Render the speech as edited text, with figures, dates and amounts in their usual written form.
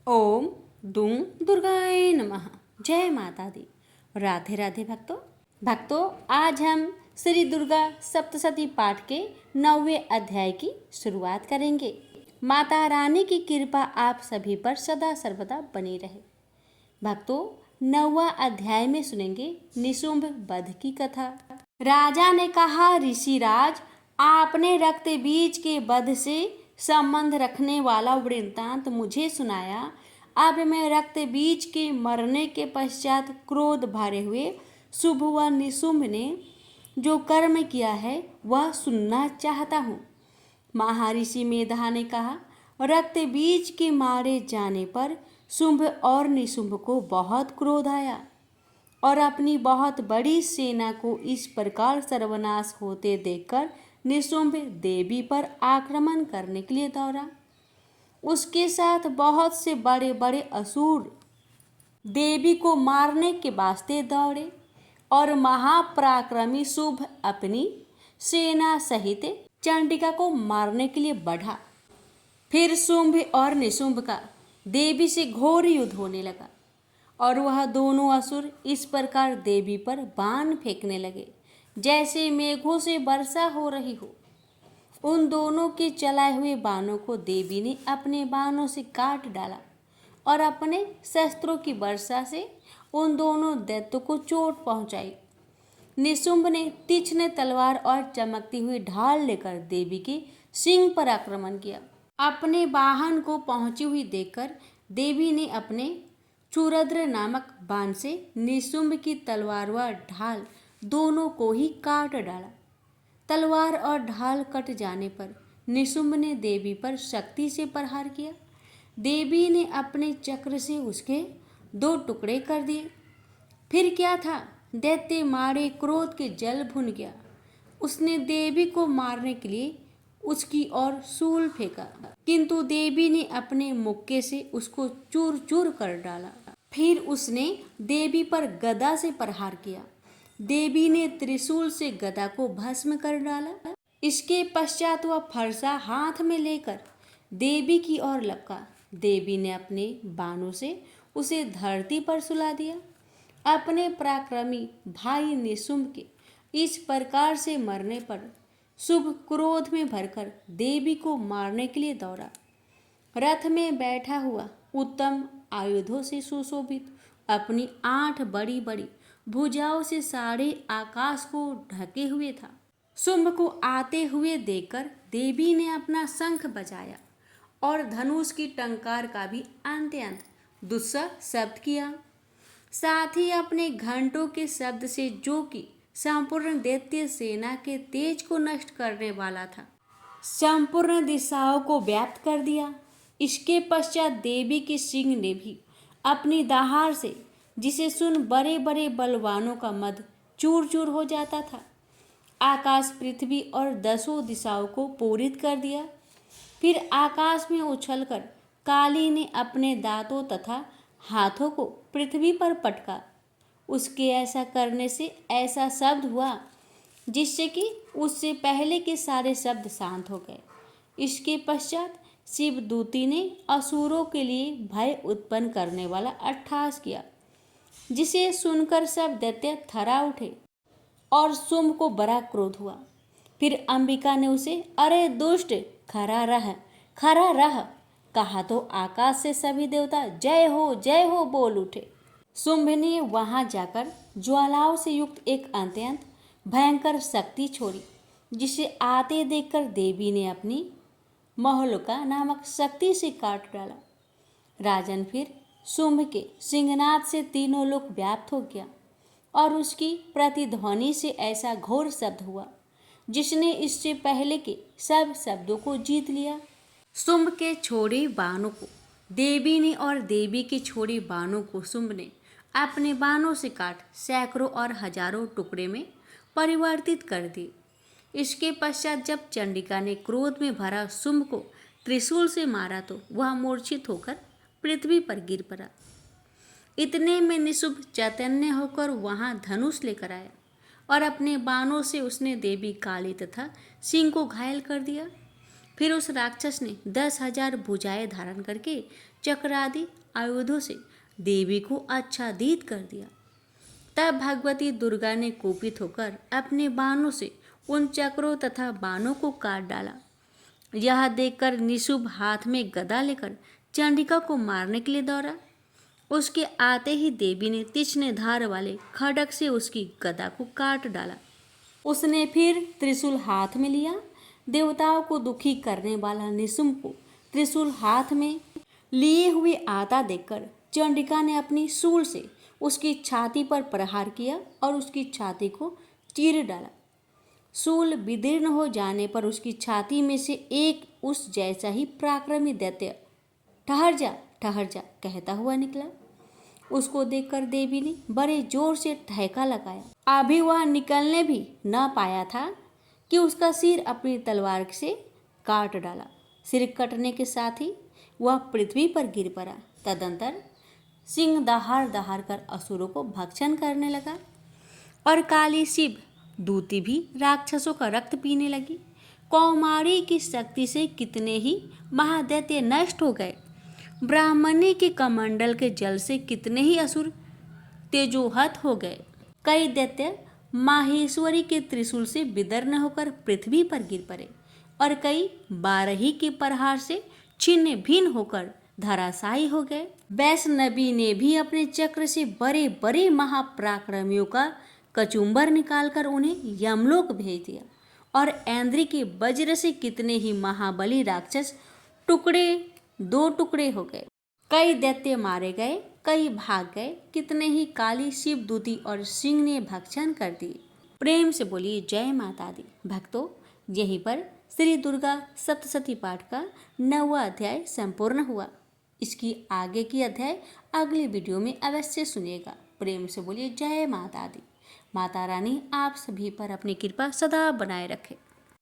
ओम दुम दुर्गाय नमः। जय माता दी। राधे राधे भक्तों, आज हम श्री दुर्गा सप्तशती पाठ के 9वें अध्याय की शुरुआत करेंगे। माता रानी की कृपा आप सभी पर सदा सर्वदा बनी रहे। भक्तों, 9वां अध्याय में सुनेंगे निशुंभ वध की कथा। राजा ने कहा, ऋषिराज, आपने रक्त बीज के वध से संबंध रखने वाला वृत्तांत मुझे सुनाया। अब मैं रक्त बीज के मरने के पश्चात क्रोध भरे हुए शुंभ व निशुंभ ने जो कर्म किया है वह सुनना चाहता हूँ। महर्षि मेधा ने कहा, रक्त बीज के मारे जाने पर शुंभ और निशुंभ को बहुत क्रोध आया और अपनी बहुत बड़ी सेना को इस प्रकार सर्वनाश होते देखकर निशुंभ देवी पर आक्रमण करने के लिए दौड़ा। उसके साथ बहुत से बड़े बड़े असुर देवी को मारने के वास्ते दौड़े और महापराक्रमी शुंभ अपनी सेना सहित चंडिका को मारने के लिए बढ़ा। फिर शुंभ और निशुंभ का देवी से घोर युद्ध होने लगा और वह दोनों असुर इस प्रकार देवी पर बाण फेंकने लगे जैसे मेघों से वर्षा हो रही हो। उन दोनों के चलाए हुए बाणों को देवी ने अपने बाणों से काट डाला और अपने शस्त्रों की वर्षा से उन दोनों दैत्यों को चोट पहुंचाई। निशुंभ ने तीक्ष्ण तलवार और चमकती हुई ढाल लेकर देवी के सिंह पर आक्रमण किया। अपने वाहन को पहुंची हुई देखकर देवी ने अपने चूरद्र नामक बाण से निशुंभ की तलवार व ढाल दोनों को ही काट डाला। तलवार और ढाल कट जाने पर निशुंभ ने देवी पर शक्ति से प्रहार किया। देवी ने अपने चक्र से उसके 2 टुकड़े कर दिए। फिर क्या था, दैत्य मारे क्रोध के जल भुन गया। उसने देवी को मारने के लिए उसकी ओर शूल फेंका, किंतु देवी ने अपने मुक्के से उसको चूर चूर कर डाला। फिर उसने देवी पर गदा से प्रहार किया। देवी ने त्रिशूल से गदा को भस्म कर डाला। इसके पश्चात वह फरसा हाथ में लेकर देवी की ओर लपका। देवी ने अपने बाणों से उसे धरती पर सुला दिया। अपने पराक्रमी भाई निशुंभ के इस प्रकार से मरने पर शुंभ क्रोध में भरकर देवी को मारने के लिए दौड़ा। रथ में बैठा हुआ उत्तम आयुधों से सुशोभित अपनी 8 बड़ी बड़ी भुजाओं से सारे आकाश को ढके हुए था। शुंभ को आते हुए देखकर देवी ने अपना शंख बजाया और धनुष की टंकार का भी अंत्यंत दुस्सह शब्द किया। साथ ही अपने घंटों के शब्द से, जो कि संपूर्ण दैत्य सेना के तेज को नष्ट करने वाला था, संपूर्ण दिशाओं को व्याप्त कर दिया। इसके पश्चात देवी के सिंह ने भी अपनी दहाड़ से, जिसे सुन बड़े बड़े बलवानों का मद चूर चूर हो जाता था, आकाश, पृथ्वी और 10 दिशाओं को पूरित कर दिया। फिर आकाश में उछलकर काली ने अपने दांतों तथा हाथों को पृथ्वी पर पटका। उसके ऐसा करने से ऐसा शब्द हुआ जिससे कि उससे पहले के सारे शब्द शांत हो गए। इसके पश्चात शिवदूती ने असुरों के लिए भय उत्पन्न करने वाला अट्टहास किया, जिसे सुनकर सब दैत्य थर्रा उठे और शुंभ को बड़ा क्रोध हुआ। फिर अंबिका ने उसे, अरे दुष्ट, खड़ा रह कहा तो आकाश से सभी देवता जय हो बोल उठे। शुंभ ने वहां जाकर ज्वालाओं से युक्त एक अत्यंत भयंकर शक्ति छोड़ी, जिसे आते देखकर देवी ने अपनी महोलका नामक शक्ति से काट डाला। राजन, फिर शुंभ के सिंहनाद से तीनों लोक व्याप्त हो गया और उसकी प्रतिध्वनि से ऐसा घोर शब्द हुआ जिसने इससे पहले के सब शब्दों को जीत लिया। शुंभ के छोड़े बाणों को देवी ने और देवी के छोड़े बाणों को शुंभ ने अपने बाणों से काट सैकड़ों और हजारों टुकड़े में परिवर्तित कर दिए। इसके पश्चात जब चंडिका ने क्रोध में भरा शुंभ को त्रिशूल से मारा तो वह मूर्छित होकर पृथ्वी पर गिर पड़ा। इतने में निशुंभ चैतन्य होकर वहां धनुष लेकर आया और अपने बाणों से उसने देवी काली तथा सिंह को घायल कर दिया। फिर उस राक्षस ने 10,000 भुजाएं धारण करके चक्र आदि आयुधों से देवी को आच्छादित कर दिया। तब भगवती दुर्गा ने कोपित होकर अपने बाणों से उन चक्रों तथा बाणों को काट डाला। यह देखकर निशुंभ हाथ में गदा लेकर चंडिका को मारने के लिए दौड़ा। उसके आते ही देवी ने तीक्ष्ण धार वाले खड्ग से उसकी गदा को काट डाला। उसने फिर त्रिशूल हाथ में लिया। देवताओं को दुखी करने वाला निशुंभ को त्रिशूल हाथ में लिए हुए आता देखकर चंडिका ने अपनी शूल से उसकी छाती पर प्रहार किया और उसकी छाती को चीर डाला। शूल विदीर्ण हो जाने पर उसकी छाती में से एक उस जैसा ही पराक्रमी दैत्य ठहर जा कहता हुआ निकला। उसको देखकर देवी ने बड़े जोर से ठहाका लगाया। अभी वह निकलने भी न पाया था कि उसका सिर अपनी तलवार से काट डाला। सिर कटने के साथ ही वह पृथ्वी पर गिर पड़ा। तदंतर सिंह दहाड़ दहाड़ कर असुरों को भक्षण करने लगा और काली शिव दूती भी राक्षसों का रक्त पीने लगी। कौमारी की शक्ति से कितने ही महादैत्य नष्ट हो गए। ब्राह्मणी के कमंडल के जल से कितने ही असुर तेजोहत हो गए। कई दैत्य माहेश्वरी के त्रिशूल से विदीर्ण होकर पृथ्वी पर गिर पड़े और कई बारही के प्रहार से छिन्न भिन्न होकर धराशायी हो गए। वैष्णवी ने भी अपने चक्र से बड़े बड़े महापराक्रमियों का कचुम्बर निकालकर उन्हें यमलोक भेज दिया और ऐन्द्री के वज्र से कितने ही महाबली राक्षस दो टुकड़े हो गए। कई दैत्य मारे गए, कई भाग गए, कितने ही काली शिवदूती और सिंह ने भक्षण कर दिए। प्रेम से बोलिए जय माता दी। भक्तों, यहीं पर श्री दुर्गा सप्तशती पाठ का 9वां अध्याय संपूर्ण हुआ। इसकी आगे की अध्याय अगली वीडियो में अवश्य सुनिएगा। प्रेम से बोलिए जय माता दी। माता रानी आप सभी पर अपनी कृपा सदा बनाए रखे।